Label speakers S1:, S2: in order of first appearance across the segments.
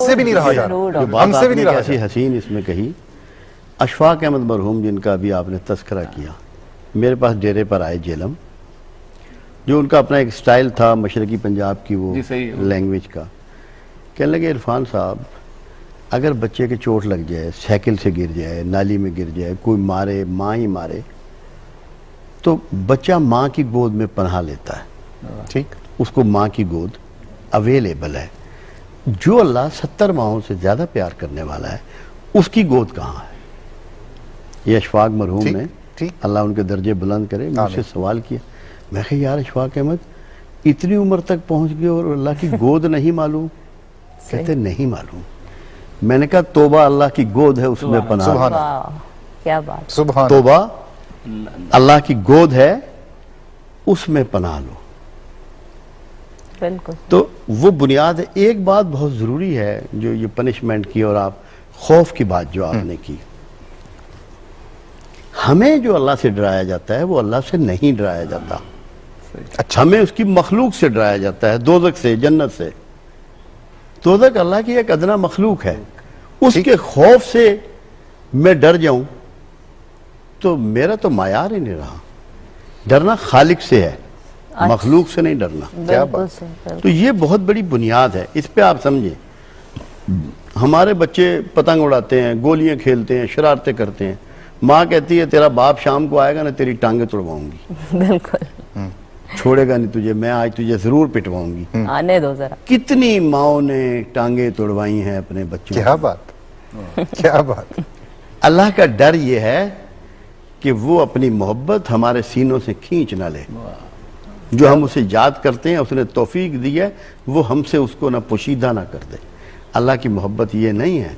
S1: سے بھی نہیں رہا جا رہا، ہم سے بھی نہیں رہا جا رہا۔
S2: حسین اس میں کہی، اشفاق احمد مرحوم جن کا بھی آپ نے تذکرہ کیا، میرے پاس ڈیرے پر آئے جیلم، جو ان کا اپنا ایک سٹائل تھا مشرقی پنجاب کی وہ لینگویج کا، کہنے لگے عرفان صاحب اگر بچے کے چوٹ لگ جائے، سائیکل سے گر جائے، نالی میں گر جائے، کوئی مارے، ماں ہی مارے، تو بچہ ماں کی گود میں پناہ لیتا ہے، ٹھیک، اس کو ماں کی گود اویلیبل ہے۔ جو اللہ 70 ماہوں سے زیادہ پیار کرنے والا ہے اس کی گود کہاں ہے؟ یہ اشفاق مرحوم نے، اللہ ان کے درجے بلند کرے، مجھ سے سوال کیا، میں کہا یار اشفاق احمد اتنی عمر تک پہنچ گئے اور اللہ کی گود نہیں معلوم؟ کہتے نہیں معلوم۔ میں نے کہا توبہ اللہ کی گود ہے، اس میں پناہ لو۔
S3: کیا بات،
S2: توبہ اللہ کی گود ہے، اس میں پناہ لو۔
S3: بالکل۔
S2: تو وہ بنیاد ہے۔ ایک بات بہت ضروری ہے جو یہ پنشمنٹ کی اور آپ خوف کی بات جو آپ نے کی، ہمیں جو اللہ سے ڈرایا جاتا ہے وہ اللہ سے نہیں ڈرایا جاتا، ہمیں اس کی مخلوق سے ڈرایا جاتا ہے، دوزخ سے، جنت سے۔ دوزخ اللہ کی ایک ادنا مخلوق ہے، اس کے خوف سے میں ڈر جاؤں تو میرا تو معیار ہی نہیں رہا۔ ڈرنا خالق سے ہے، مخلوق سے نہیں ڈرنا۔ تو یہ بہت بڑی بنیاد ہے، اس پہ آپ سمجھیں۔ ہمارے بچے پتنگ اڑاتے ہیں، گولیاں کھیلتے ہیں، شرارتیں کرتے ہیں، ماں کہتی ہے تیرا باپ شام کو آئے گا نا تیری ٹانگیں توڑواؤں گی،
S3: بالکل
S2: چھوڑے گا نہیں تجھے، میں آج تجھے ضرور پٹواؤں گی۔
S3: آنے دو ذرا۔
S2: کتنی ماؤں نے ٹانگیں توڑوائی ہیں اپنے بچوں کو۔
S1: کیا بات، کیا بات۔
S2: اللہ کا ڈر یہ ہے کہ وہ اپنی محبت ہمارے سینوں سے کھینچ نہ لے، جو ہم اسے یاد کرتے ہیں، اس نے توفیق دی ہے، وہ ہم سے اس کو نہ پوشیدہ نہ کر دے۔ اللہ کی محبت یہ نہیں ہے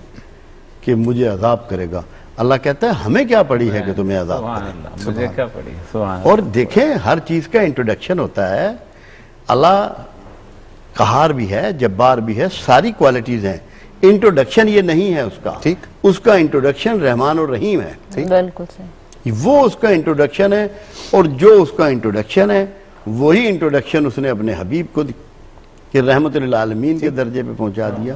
S2: کہ مجھے عذاب کرے گا، اللہ کہتا ہے ہمیں کیا پڑی ہے کہ تمہیں عذاب کرے،
S4: مجھے کیا پڑی۔
S2: اور دیکھیں ہر چیز کا انٹروڈکشن ہوتا ہے۔ اللہ قہار بھی ہے، جبار بھی ہے، ساری کوالٹیز ہیں، انٹروڈکشن یہ نہیں ہے اس کا، اس کا انٹروڈکشن رحمان اور رحیم ہے،
S3: بالکل صحیح،
S2: وہ اس کا انٹروڈکشن ہے، اور جو اس کا انٹروڈکشن ہے وہی انٹروڈکشن اس نے اپنے حبیب کو کہ رحمت للعالمین کے درجے پہ پہنچا دیا۔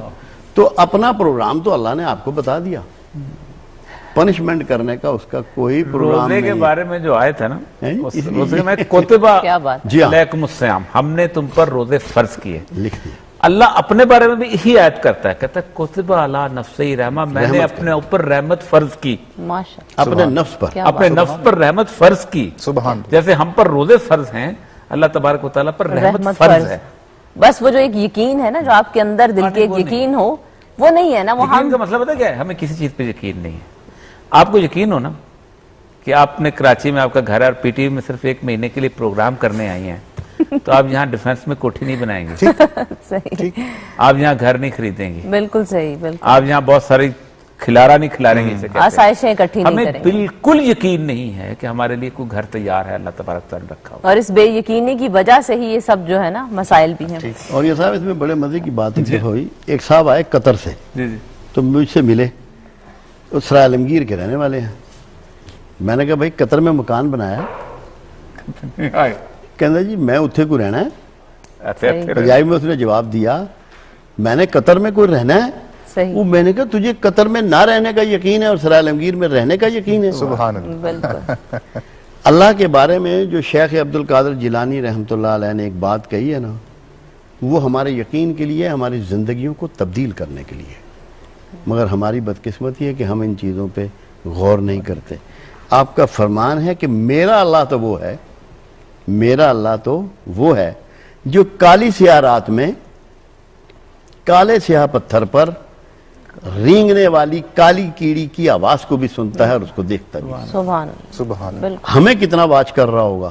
S2: تو اپنا پروگرام تو اللہ نے آپ کو بتا دیا، پنشمنٹ کرنے کا اس کا کوئی پروگرام نہیں۔
S4: روزے کے بارے میں جو آیت ہے نا، روزے میں کتبہ علیکم الصیام، ہم نے تم پر روزے فرض کیے،
S2: لکھ دیا۔
S4: اللہ اپنے بارے میں بھی یہی آیت کرتا ہے، کہتا ہے کتبہ علی نفسی رحمہ، میں نے اپنے اوپر رحمت فرض کی،
S2: اپنے نفس پر،
S4: اپنے نفس پر رحمت فرض کی، جیسے ہم پر روزے فرض ہیں، اللہ تبارک و تعالیٰ پر رحمت فرض ہے۔
S3: بس وہ جو ایک یقین ہے نا، جو آپ کے اندر دل کے ایک یقین ہو، وہ نہیں ہے نا، وہ
S4: یقین کا مسئلہ پتہ کیا ہے؟ ہمیں کسی چیز پہ یقین نہیں ہے۔ آپ کو یقین ہو نا کہ آپ نے کراچی میں آپ کا گھر ہے اور پی ٹی وی میں صرف 1 مہینے کے لیے پروگرام کرنے آئی ہیں، تو آپ یہاں ڈیفنس میں کوٹھی نہیں بنائیں گے، آپ یہاں گھر نہیں خریدیں گے،
S3: بالکل صحیح، بالکل
S4: آپ یہاں بہت ساری کھلارا نہیں کھلاریں گے،
S3: آسائشیں اکٹھی نہیں کریں گے۔
S4: ہمیں بالکل یقین نہیں ہے کہ ہمارے لیے کوئی گھر تیار ہے، اللہ تبارک تعالیٰ نے رکھا ہوا،
S3: اور اس بے یقینی کی وجہ سے ہی یہ سب جو ہے نا مسائل بھی ہیں۔
S2: اور یہ صاحب اس میں بڑے مزے کی بات ہوئی، ایک صاحب آئے قطر سے، تو مجھ سے ملے، سرائے عالمگیر کے رہنے والے ہیں۔ میں نے کہا بھائی قطر میں مکان بنایا، کہنا جی میں اتھے کو رہنا ہے، پنجابی میں اس نے جواب دیا میں نے قطر میں کوئی رہنا ہے؟ وہ میں نے کہا تجھے قطر میں نہ رہنے کا یقین ہے اور سرائے عالمگیر میں رہنے کا یقین ہے؟
S1: سبحان اللہ۔
S2: اللہ کے بارے میں جو شیخ عبدالقادر جیلانی رحمۃ اللہ علیہ نے ایک بات کہی ہے نا، وہ ہمارے یقین کے لیے، ہماری زندگیوں کو تبدیل کرنے کے لیے، مگر ہماری بدقسمتی ہے کہ ہم ان چیزوں پہ غور نہیں کرتے۔ آپ کا فرمان ہے کہ میرا اللہ تو وہ ہے، میرا اللہ تو وہ ہے جو کالی سیاہ رات میں کالے سیاہ پتھر پر رینگنے والی کالی کیڑی کی آواز کو بھی سنتا ہے اور اس کو دیکھتا بھی۔
S3: سبحان
S2: اللہ۔ ہمیں کتنا واچ کر رہا ہوگا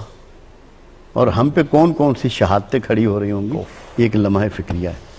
S2: اور ہم پہ کون کون سی شہادتیں کھڑی ہو رہی ہوں گی، ایک لمحہ فکریہ ہے۔